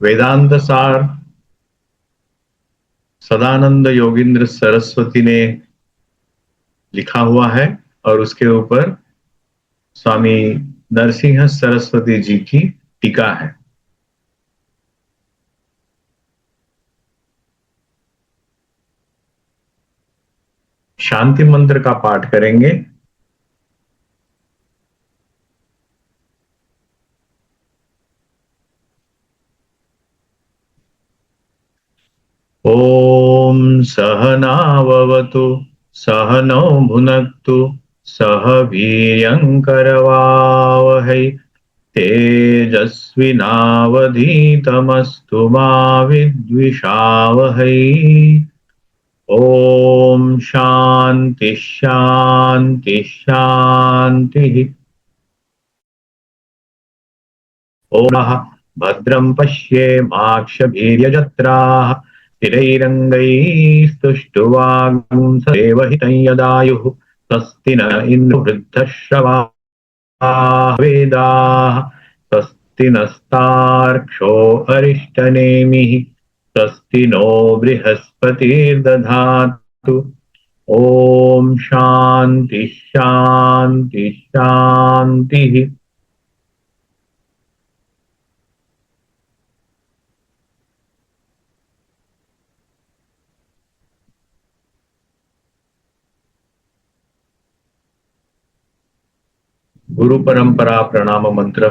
वेदांत सार सदानंद योगींद्र सरस्वती ने लिखा हुआ है और उसके ऊपर स्वामी नरसिंह सरस्वती जी की टीका है। शांति मंत्र का पाठ करेंगे। ओम सहनाववतु सहनौ भुनक्तु सह वीर्यंकरवावहै तेजस्विनावधीतमस्तु मा विद्विषावहै। ओम शांति शांति शांति। ओम भद्रं पश्येमाक्षभिर्यजत्राः स्थिरैरङ्गैस्तुष्टुवागुंसदेवहितं यदायुः स्वस्ति न इन्द्रो वृद्धश्रवाः वेदाः स्वस्ति नस्तार्क्ष्यो अरिष्टनेमिः स्वस्ति नो बृहस्पतिर्दधातु। ओम शांति शांति शांति। गुरु परंपरा प्रणाम मंत्र।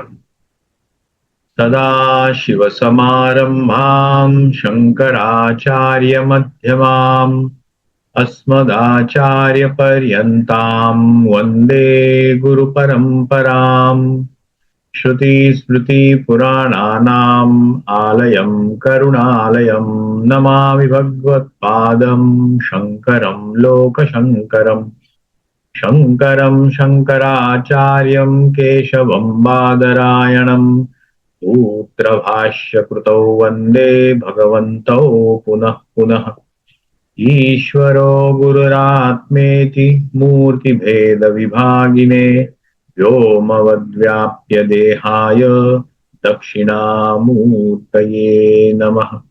सदाशिवसमारम्भां शंकराचार्य मध्यमाम् अस्मदाचार्यपर्यन्तां वन्दे गुरुपरम्पराम्। श्रुतिस्मृतिपुराणानाम् आलयं करुणालयं नमामि भगवत्पादं शङ्करं लोकशङ्करम्। शङ्करं शङ्कराचार्यं केशवं बादरायणम् सूत्रभाष्यकृतौ वन्दे भगवन्तौ पुनः पुनः। ईश्वरो गुरुरात्मेति मूर्तिभेदविभागिने व्योमवद्व्याप्य देहाय दक्षिणामूर्तये नमः।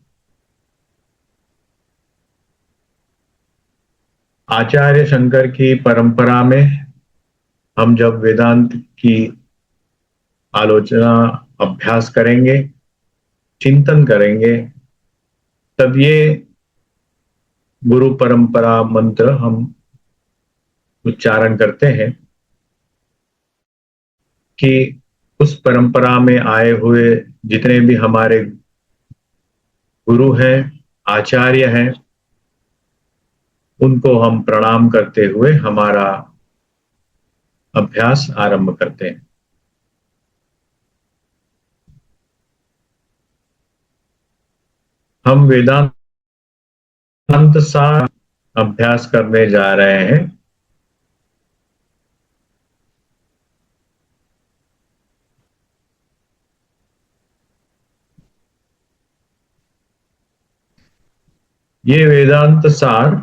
आचार्य शंकर की परंपरा में हम जब वेदांत की आलोचना अभ्यास करेंगे, चिंतन करेंगे, तब ये गुरु परंपरा मंत्र हम उच्चारण करते हैं कि उस परंपरा में आए हुए जितने भी हमारे गुरु हैं, आचार्य हैं, उनको हम प्रणाम करते हुए हमारा अभ्यास आरंभ करते हैं। हम वेदांत सार अभ्यास करने जा रहे हैं। ये वेदांत सार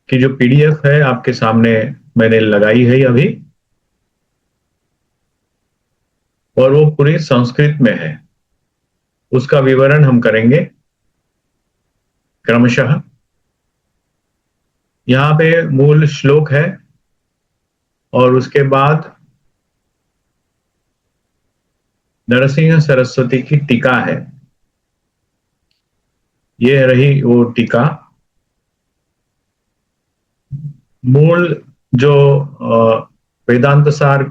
की जो पीडीएफ है आपके सामने मैंने लगाई है अभी, और वो पूरी संस्कृत में है। उसका विवरण हम करेंगे क्रमशः। यहाँ पे मूल श्लोक है और उसके बाद नरसिंह सरस्वती की टीका है। ये रही वो टीका। मूल जो वेदांत सार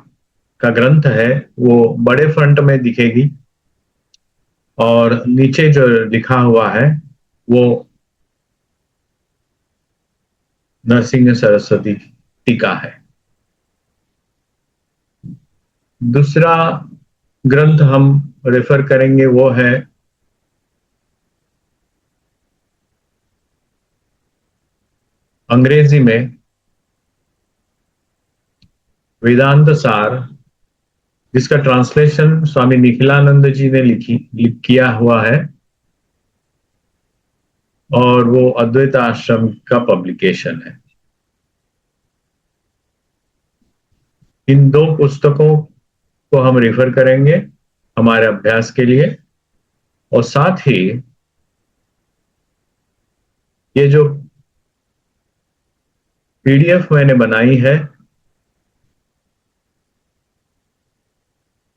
का ग्रंथ है वो बड़े फ्रंट में दिखेगी और नीचे जो लिखा हुआ है वो नरसिंह सरस्वती की टीका है। दूसरा ग्रंथ हम रेफर करेंगे वो है अंग्रेजी में वेदांत सार, जिसका ट्रांसलेशन स्वामी निखिलानंद जी ने किया हुआ है और वो अद्वैत आश्रम का पब्लिकेशन है। इन दो पुस्तकों को हम रेफर करेंगे हमारे अभ्यास के लिए। और साथ ही ये जो पीडीएफ मैंने बनाई है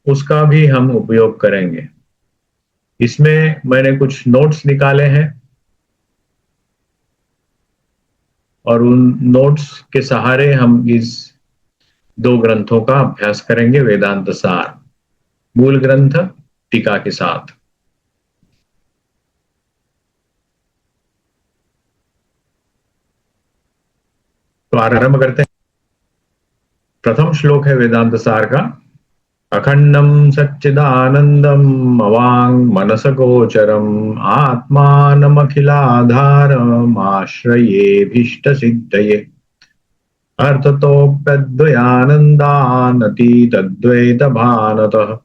उसका भी हम उपयोग करेंगे। इसमें मैंने कुछ नोट्स निकाले हैं और उन नोट्स के सहारे हम इस दो ग्रंथों का अभ्यास करेंगे, वेदांत सार मूल ग्रंथ टीका के साथ। तो आरंभ करते हैं। प्रथम श्लोक है वेदांत सार का। अखंडम सच्चिदानंदम अवांग मनस गोचरम आत्मानमखिलाधारम आश्रयेभीष्ट सिद्धये अर्थतोऽप्यद्वयानन्दानतीतद्वैत भानतः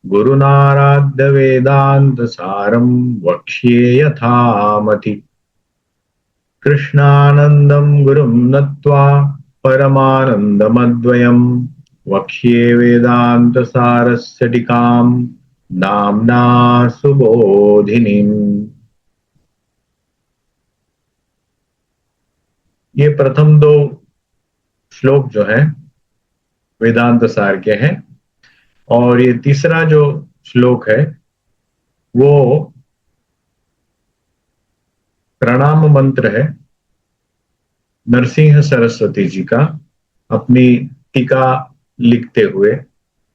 गुरुनाराध्य वेदांत सारम वक्ष्ये यथामति। कृष्णानन्दं गुरुं नत्वा परमानन्दमद्वयं वक्ष्ये वेदान्तसारस्य टीकां नाम्ना सुबोधिनीम्। ये प्रथम दो श्लोक जो है वेदांत सार के हैं और ये तीसरा जो श्लोक है वो प्रणाम मंत्र है नरसिंह सरस्वती जी का, अपनी टीका लिखते हुए,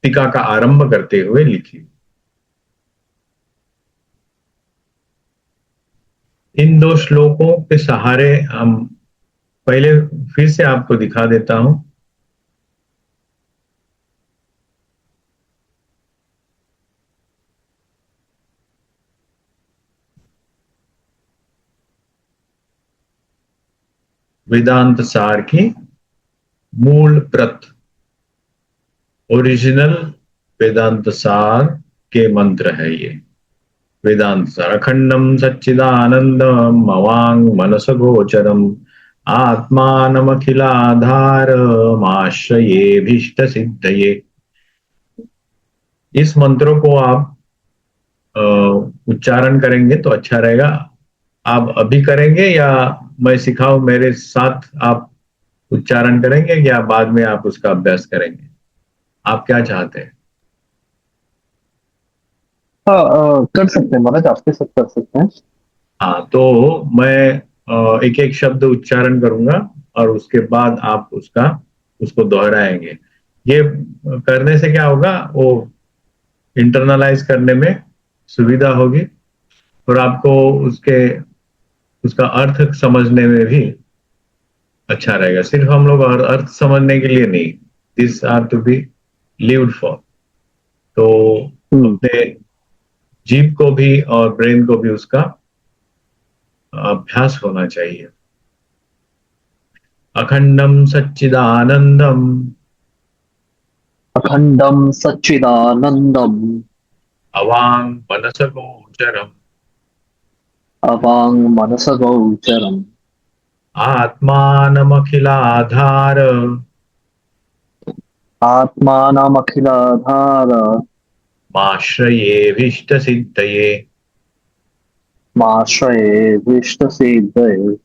टीका का आरंभ करते हुए लिखी। इन दो श्लोकों के सहारे हम पहले फिर से आपको दिखा देता हूं। वेदांत सार की मूल प्रत, ओरिजिनल वेदांत सार के मंत्र है ये। वेदांत सार अखंडम सच्चिदानंदम अवांग मनस गोचरम आत्मानमखिलाधारम आश्रयेभीष्ट सिद्धये। इस मंत्रों को आप उच्चारण करेंगे तो अच्छा रहेगा। आप अभी करेंगे या मैं सिखाऊं मेरे साथ आप उच्चारण करेंगे या बाद में आप उसका अभ्यास करेंगे? आप क्या चाहते हैं? हाँ, कर सकते हैं महाराज, आपके साथ कर सकते हैं। हाँ, तो मैं एक एक शब्द उच्चारण करूंगा और उसके बाद आप उसको दोहराएंगे। ये करने से क्या होगा, वो इंटरनलाइज करने में सुविधा होगी और आपको उसका अर्थ समझने में भी अच्छा रहेगा। सिर्फ हम लोग और अर्थ समझने के लिए नहीं, this are to be lived for. तो हम्म। अपने जीभ को भी और ब्रेन को भी उसका अभ्यास होना चाहिए। अखंडम सच्चिदानंदम अखंडम सच्चिदानंदम अवांग मनसगोचरम अवांग मनसगोचरम आत्मानमखिलाधार आत्मानमखिलाधार माश्रयेभीष्ट सिद्धये। माश्रये विष्टसिद्धये।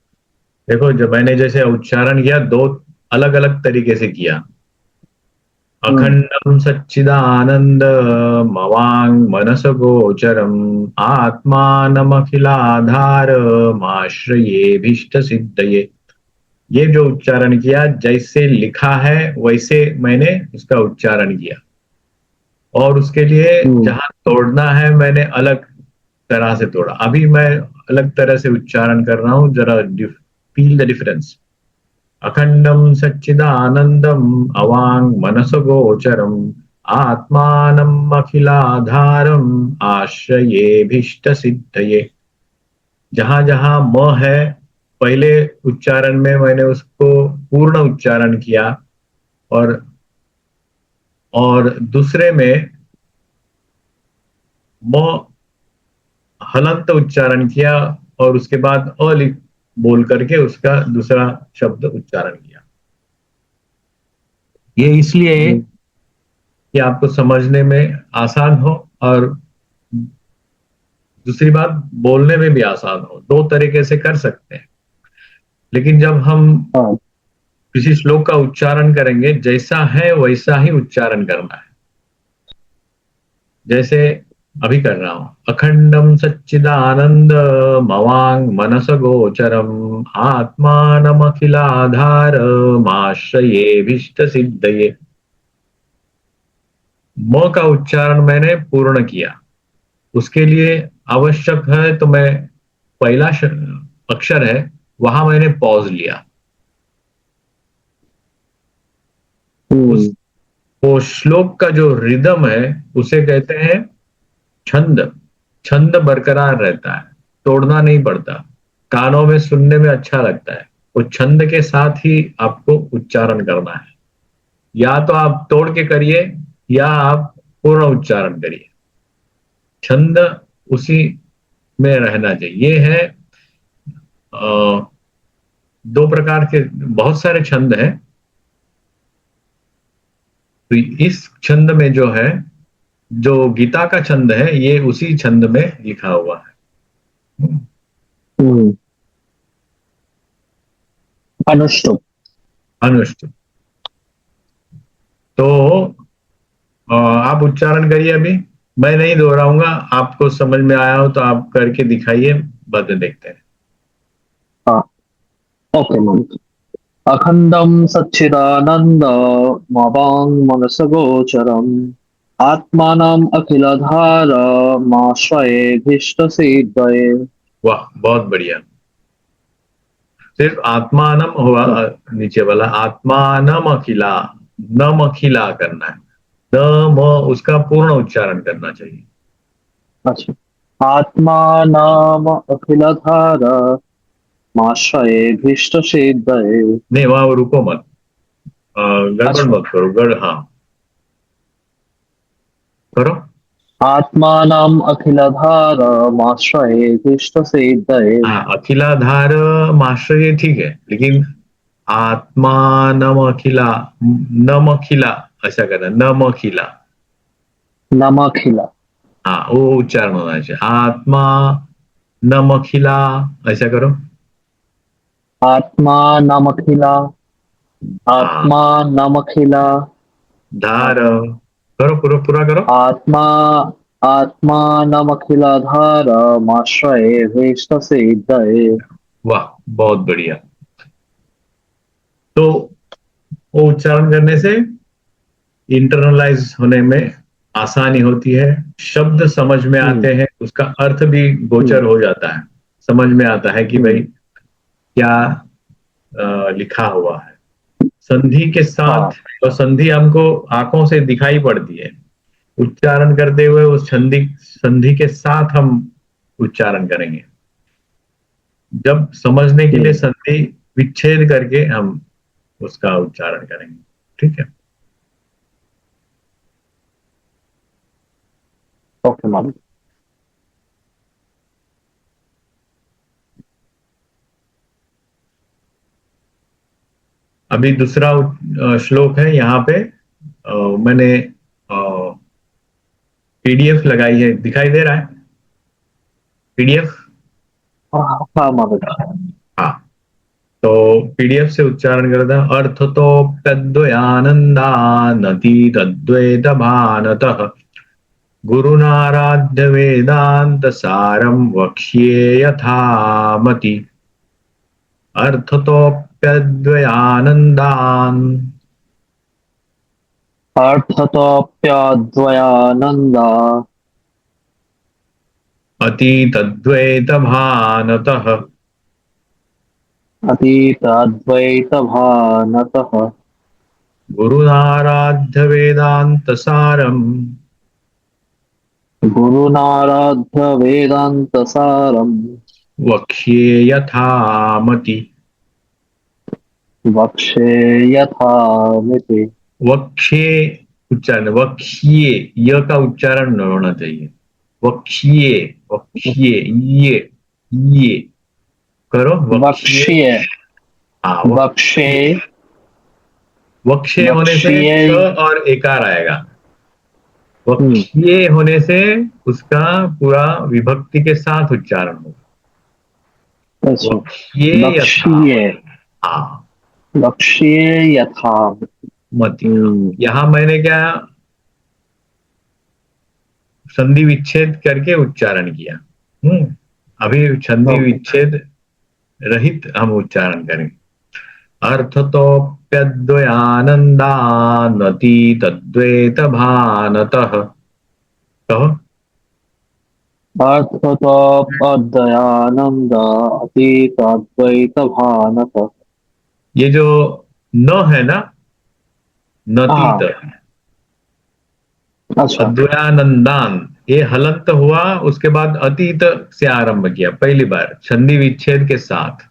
देखो, जब मैंने जैसे उच्चारण किया दो अलग अलग तरीके से किया। हम्म। अखंडम सच्चिदानंदमवांग मनसगोचरम आत्मानमखिलाधारमाश्रयेभीष्ट सिद्धये। ये जो उच्चारण किया, जैसे लिखा है वैसे मैंने इसका उच्चारण किया और उसके लिए हम्म। जहां तोड़ना है मैंने अलग तरह से तोड़ा। अभी मैं अलग तरह से उच्चारण कर रहा हूं, जरा फील द डिफरेंस। अखंडम सच्चिदानंदम अवांग मनसगोचरम आत्मानम अखिलाधारम आश्रयेभीष्ट सिद्धये। जहां जहां म है पहले उच्चारण में मैंने उसको पूर्ण उच्चारण किया और दूसरे में म हलंत उच्चारण किया और उसके बाद बोल करके उसका दूसरा शब्द उच्चारण किया। ये इसलिए हम्म। कि आपको समझने में आसान हो और दूसरी बात बोलने में भी आसान हो, दो तरीके से कर सकते हैं। लेकिन जब हम हाँ। किसी श्लोक का उच्चारण करेंगे, जैसा है वैसा ही उच्चारण करना है। जैसे अभी कर रहा हूं, अखंडम सच्चिदानंद मवांग मनस गोचरम आत्मानमखिलाधार माश्रयेभीष्ट सिद्धये। म का उच्चारण मैंने पूर्ण किया, उसके लिए आवश्यक है तो मैं पहला अक्षर है वहां मैंने पॉज लिया। उस हम्म। वो श्लोक का जो रिदम है उसे कहते हैं छंद। छंद बरकरार रहता है, तोड़ना नहीं पड़ता, कानों में सुनने में अच्छा लगता है। वो छंद के साथ ही आपको उच्चारण करना है। या तो आप तोड़ के करिए या आप पूर्ण उच्चारण करिए। छंद उसी में रहना चाहिए। ये है दो प्रकार के, बहुत सारे छंद हैं। तो इस छंद में जो है, जो गीता का छंद है, ये उसी छंद में लिखा हुआ है। हम्म। अनुष्टुप। अनुष्टुप। तो आप उच्चारण करिए अभी। मैं नहीं दोहराऊंगा, आपको समझ में आया हो तो आप करके दिखाइए, बाद में देखते हैं। हाँ। Okay ma'am. अखंडम सच्चिदानंद मवांग मनसगोचरम आत्मानम अखिलधार माश्रये भीष्ट सिद्धये। वाह, बहुत बढ़िया। सिर्फ आत्मानम हुआ, नीचे वाला आत्मानम अखिला, नम अखिला करना है। न म उसका पूर्ण उच्चारण करना चाहिए। अच्छा। आत्मानम अखिलधार माश्रये भीष्ट सिद्धये। नहीं, वहां रुको मत। गड़बड़ अच्छा। मत करो, हाँ, करो। आत्मानम अखिलधार माश्रये भीष्ट सिद्धये। हाँ, अखिलाधार मास्टर ये ठीक है, लेकिन आत्मा नम अखिला, नम अखिला ऐसा करना, नम अखिला। नमखिला। हाँ, वो उच्चारण होना चाहिए। आत्मा नम अखिला ऐसा करो। आत्मा नमखिला। हाँ, आत्मा नमखिला। धार करो, पूरा पूरा करो। आत्मा आत्मानमखिलाधारमाश्रये भीष्टसिद्धये। वाह, बहुत बढ़िया। तो वो उच्चारण करने से इंटरनलाइज होने में आसानी होती है, शब्द समझ में हम्म। आते हैं, उसका अर्थ भी हम्म। गोचर हो जाता है। समझ में आता है कि भाई हम्म। क्या लिखा हुआ है। संधि के साथ, हाँ। तो संधि हमको आंखों से दिखाई पड़ती है। उच्चारण करते हुए उस संधि संधि के साथ हम उच्चारण करेंगे। जब समझने के लिए हम्म। संधि विच्छेद करके हम उसका उच्चारण करेंगे। ठीक है। Okay ma'am. अभी दूसरा श्लोक है यहाँ पे। मैंने पीडीएफ लगाई है, दिखाई दे रहा है पीडीएफ? हाँ हाँ महाराज। हाँ, तो पीडीएफ से उच्चारण करता है। अर्थ तो तद्वयानंदानति तद्वैत भानतः गुरुनाराध्य वेदांत सारम वक्ष्ये यथामति। अर्थ तोप्यद्वयानंदान अर्थतोऽप्यद्वयानन्दा अति तद्वैत भानतः अतीताद्वैतभानतः गुरुनाराध्य वेदांत सारम गुरुनाराध्य वेदान्तसारम् वक्ष्ये यथामति। वक्ष्ये यथामिति। वक्ष्ये उच्चारण, वक्ष्ये य का उच्चारण न होना चाहिए। वक्ष्ये, वक्ष्ये, ये करो, वक्ष्ये। वक्ष्ये। हाँ, वक्ष्ये। वक्ष्ये। वक्ष्य होने से वक्ष्ये। क और एकार आएगा। वक्ष्ये होने से उसका पूरा विभक्ति के साथ उच्चारण होगा। अच्छा। वक्ष्ये यथा। लक्ष्य। हाँ, लक्ष्य यथा। मति। हाँ, हम्म। यहां मैंने क्या संधि विच्छेद करके उच्चारण किया। अभी संधि ओके। विच्छेद रहित हम उच्चारण करेंगे। अर्थतोऽप्यद्वयानन्दानति तद्वैत भानतः। कहो। अर्थतोऽप्यदयानन्द अतीताद्वैतभानत। ये जो न है ना, नतीत, हाँ। अच्छा। अद्वयानंदान, ये हलंत हुआ, उसके बाद अतीत से आरंभ किया पहली बार संधि विच्छेद के साथ।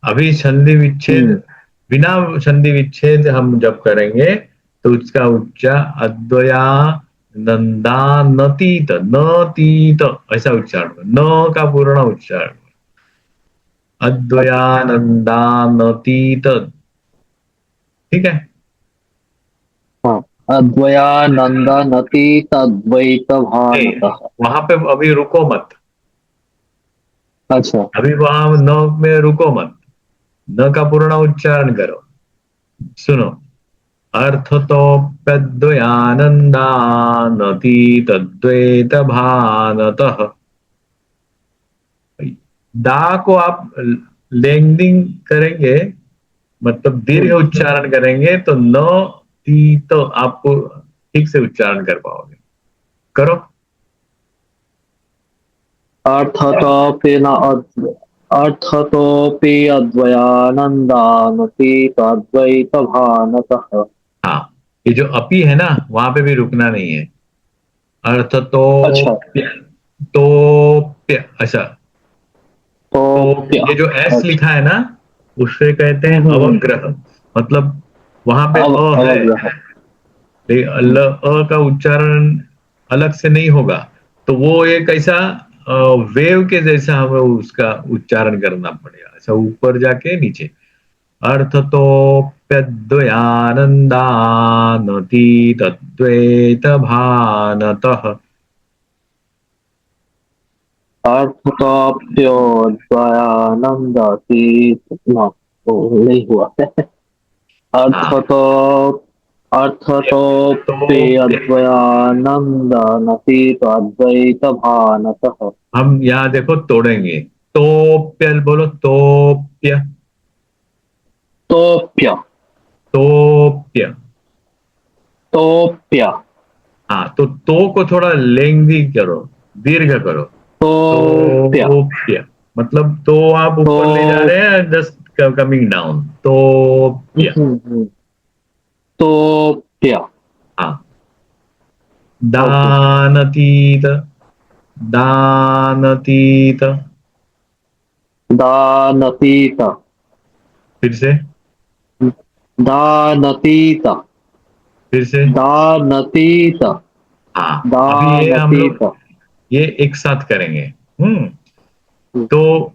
अभी संधि विच्छेद, हम्म। बिना संधि विच्छेद हम जब करेंगे तो उसका उच्चार अद्वया नंदानतीत, नतीत ऐसा उच्चारण होगा। न का पूर्ण उच्चारण अच्छा। अद्वयानंदानतीत। ठीक है। हाँ। नहीं, अद्वयानन्दानतीतद्वैतभानतः। वहां पे अभी रुको मत। अच्छा। अभी वहां न में रुको मत, न का पूर्ण उच्चारण करो। सुनो। अर्थतोऽप्यद्वयानन्दानति तद्वैत भानतः। दा को आप लेंदिंग करेंगे, मतलब दीर्घ हम्म। उच्चारण करेंगे तो न ती तो आपको ठीक से उच्चारण कर पाओगे। करो। अर्थतोऽप्येन अर्थतोऽपि अद्वयानन्दानतीतद्वैतभानतः। हाँ, ये जो अपी है ना, वहां पे भी रुकना नहीं है। अर्थ अच्छा। तो अच्छा। तो तोऽप्य। ये जो एस अच्छा। लिखा है ना, उससे कहते हैं हम्म। अवग्रह। मतलब वहां पे अब अ है, अवग्रह। लेकिन का उच्चारण अलग से नहीं होगा। तो वो एक ऐसा वेव के जैसा हमें उसका उच्चारण करना पड़ेगा, ऐसा ऊपर जाके नीचे। अर्थ तो प्यद्वयानंदानति तद्वैत भानतः। अर्थतोऽप्योऽद्वयानन्दातीत न, तो नहीं हुआ। हाँ, अर्थतो तो अर्थतोऽप्यद्वयानन्दानतीतद्वैतभानतः। हम यहाँ देखो तोड़ेंगे। तोप्य बोलो, तोप्य। तोऽप्य। तोप्य। तोऽप्य। हाँ, तो को थोड़ा लेंदी करो, दीर्घ करो। तोऽप्य। तोप्य, मतलब तो आप ऊपर ले जा तो रहे हैं, जस्ट कमिंग डाउन। तोप्य। तोऽप्य। हाँ। ओके। दानतीत, दानतीत। दानतीत। फिर से, दानतीत। फिर से। दानतीत। हाँ, अभी ये हम लोग दानतीत। ये एक साथ करेंगे। तो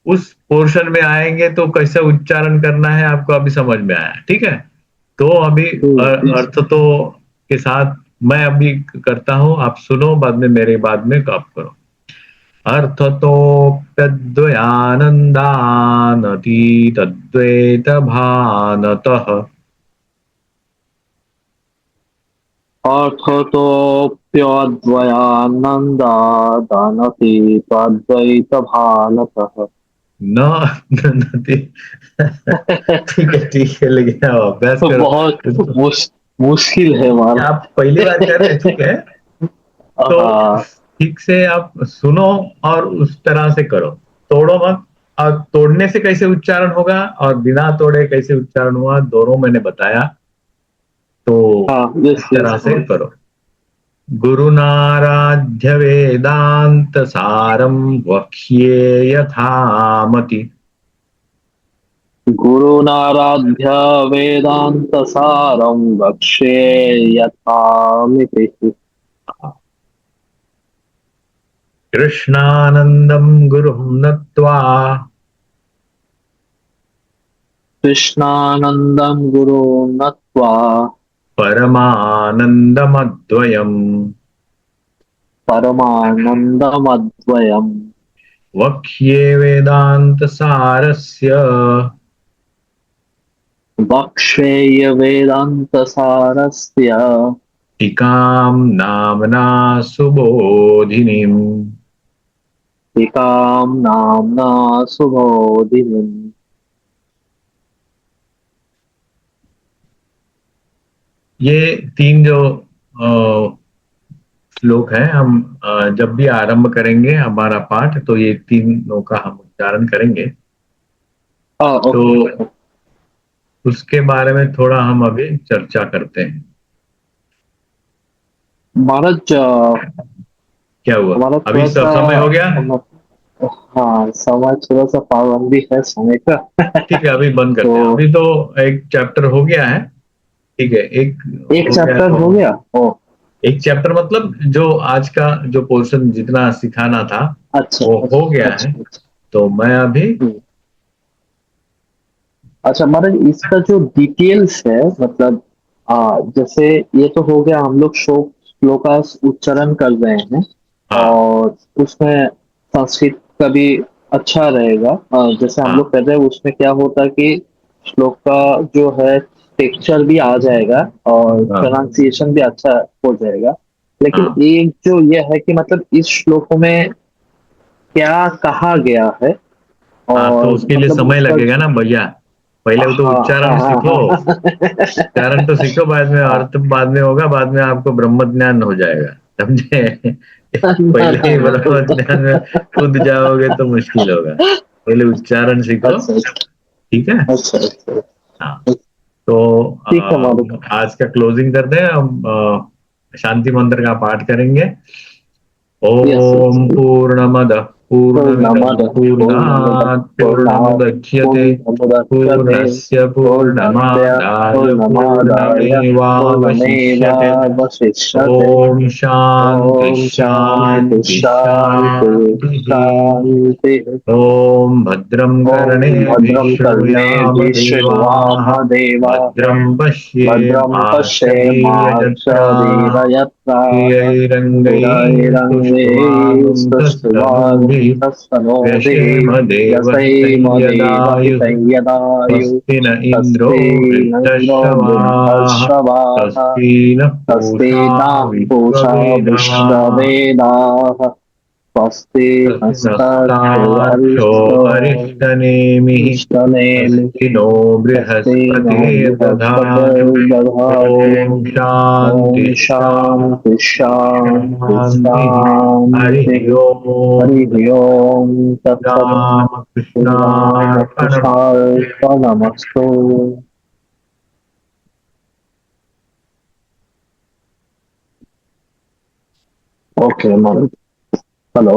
उस पोर्शन में आएंगे तो कैसे उच्चारण करना है आपको अभी समझ में आया, ठीक है। तो अभी अर्थ तो के साथ मैं अभी करता हूं, आप सुनो, बाद में मेरे बाद में आप करो। अर्थ तो प्यद्वयानंदानति तद्वैत भानतः। अर्थतोऽप्यद्वयानन्दादनतीतद्वैतभानतः। न नति। ठीक है, लेकिन आप अभ्यास तो करो। बहुत मुश्किल है हमारा। आप पहली बार कर रहे हैं, ठीक है। तो हाँ। ठीक से आप सुनो और उस तरह से करो। तोड़ो मत। और तोड़ने से कैसे उच्चारण होगा और बिना तोड़े कैसे उच्चारण हुआ, दोनों मैंने बताया। तो हाँ। इस यस तरह यस। से करो। गुरुनाराध्य वेदांत सारम वक्ष्ये यथामति। गुरुनाराध्य वेदान्तसारं वक्ष्ये यथामिति। कृष्णानंदम गुरुं नत्वा कृष्णानन्दं गुरुं नत्वा परमानन्दमद्वयम् परमानन्दमद्वयम् वक्ष्ये वेदान्तसारस्य वक्ष्येय वेदान्तसारस्य टीकां नाम्ना सुबोधिनीम्। टीकां नाम्ना सुबोधिनीम्। ये तीन जो श्लोक हैं, हम जब भी आरंभ करेंगे हमारा पाठ तो ये तीनों का हम उच्चारण करेंगे। तो ओके ओके। उसके बारे में थोड़ा हम अभी चर्चा करते हैं। महाराज क्या हुआ? हमारा अभी थोड़ा सब सा समय हो गया? हाँ समय थोड़ा सा पाबंदी है समय का। ठीक है, अभी बंद तो करते हैं। अभी तो एक चैप्टर हो गया है। ठीक है, एक एक हो गया चैप्टर तो हो गया। ओ एक चैप्टर मतलब जो आज का जो पोर्शन जितना सिखाना था अच्छा वो हो अच्छा गया है। अच्छा अच्छा। तो मैं अभी हम्म। अच्छा महाराज इसका जो डिटेल्स है मतलब जैसे ये तो हो गया हम लोग श्लोक का उच्चारण कर रहे हैं हाँ और उसमें संस्कृत का भी अच्छा रहेगा। जैसे हम लोग हाँ कर रहे हैं उसमें क्या होता है कि श्लोक का जो है टेक्सचर भी आ जाएगा और हाँ प्रोनाउंसिएशन भी अच्छा हो जाएगा। लेकिन हाँ एक जो ये है कि मतलब इस श्लोक में क्या कहा गया है हाँ, तो और उसके लिए मतलब समय उसका लगेगा ना भैया। पहले तो हाँ हाँ उच्चारण हाँ सीखो। हाँ उच्चारण तो सीखो, बाद में हाँ। अर्थ बाद में होगा, बाद में आपको ब्रह्म ज्ञान हो जाएगा। समझे? ना पहले ना ही ना ब्रह्म ज्ञान में कूद जाओगे तो मुश्किल होगा। पहले उच्चारण सीखो। अच्छा ठीक है। अच्छा अच्छा। हाँ। तो ठीक है मालिक। आज का क्लोजिंग करते हैं हम। शांति मंत्र का पाठ करेंगे। Yes yes. ओम पूर्णमदः पूर्णमिदं पूर्णमदः पूर्णमिदः पूर्णात् पूर्णात् पूर्णमुदच्यते पूर्णमुदच्यते पूर्णस्य पूर्णस्य पूर्णमादाय पूर्णमादाय पूर्णमेवावशिष्यते। पूर्णमेवावशिष्यते। ओम शांति ॐ शान्ति शांति शान्ति शांति। शान्तिः। ओम भद्रं ॐ कर्णेभिः भद्रं शृणुयाम कर्णेभिः देवाः। शृण्वाम देवाः भद्रं भद्रं पश्येमाक्षभिर्यजत्राः। पश्येमाक्षभिर्यजत्राः स्थिरैरङ्गैस्तुष्टुवागुंसस्तनूभिः स्तुष्टुवागुंसस्तनूभिः व्यशेम देवहितं व्यसेम यदायुः। देवहितैयदायुः। स्वस्ति न इन्द्रो स्वस्ति न इन्द्रो वृद्धश्रवाः। वृद्धश्रवाः स्वस्ति नः स्वस्ति पूषा नः पूषा विश्ववेदाः। विश्ववेदाः स्वस्ति स्वस्ति हस्ताक्षो नस्तार्क्ष्यो अरिष्टो अरिष्टनेमिः। इष्टनेमि स्वस्ति नो स्वस्ति नो बृहस्पतिर्दधातु। बृहस्पतिर्दधातु। ॐ शान्ति ॐ शान्ति शान्ति शान्ति शान्तिः। शान्तिः। हरिः ओम्। हरिः ओम् तत्सत्। श्रीरामकृष्णार्पणमस्तु। श्रीरामकृष्णार्पणमस्तु। Okay hello.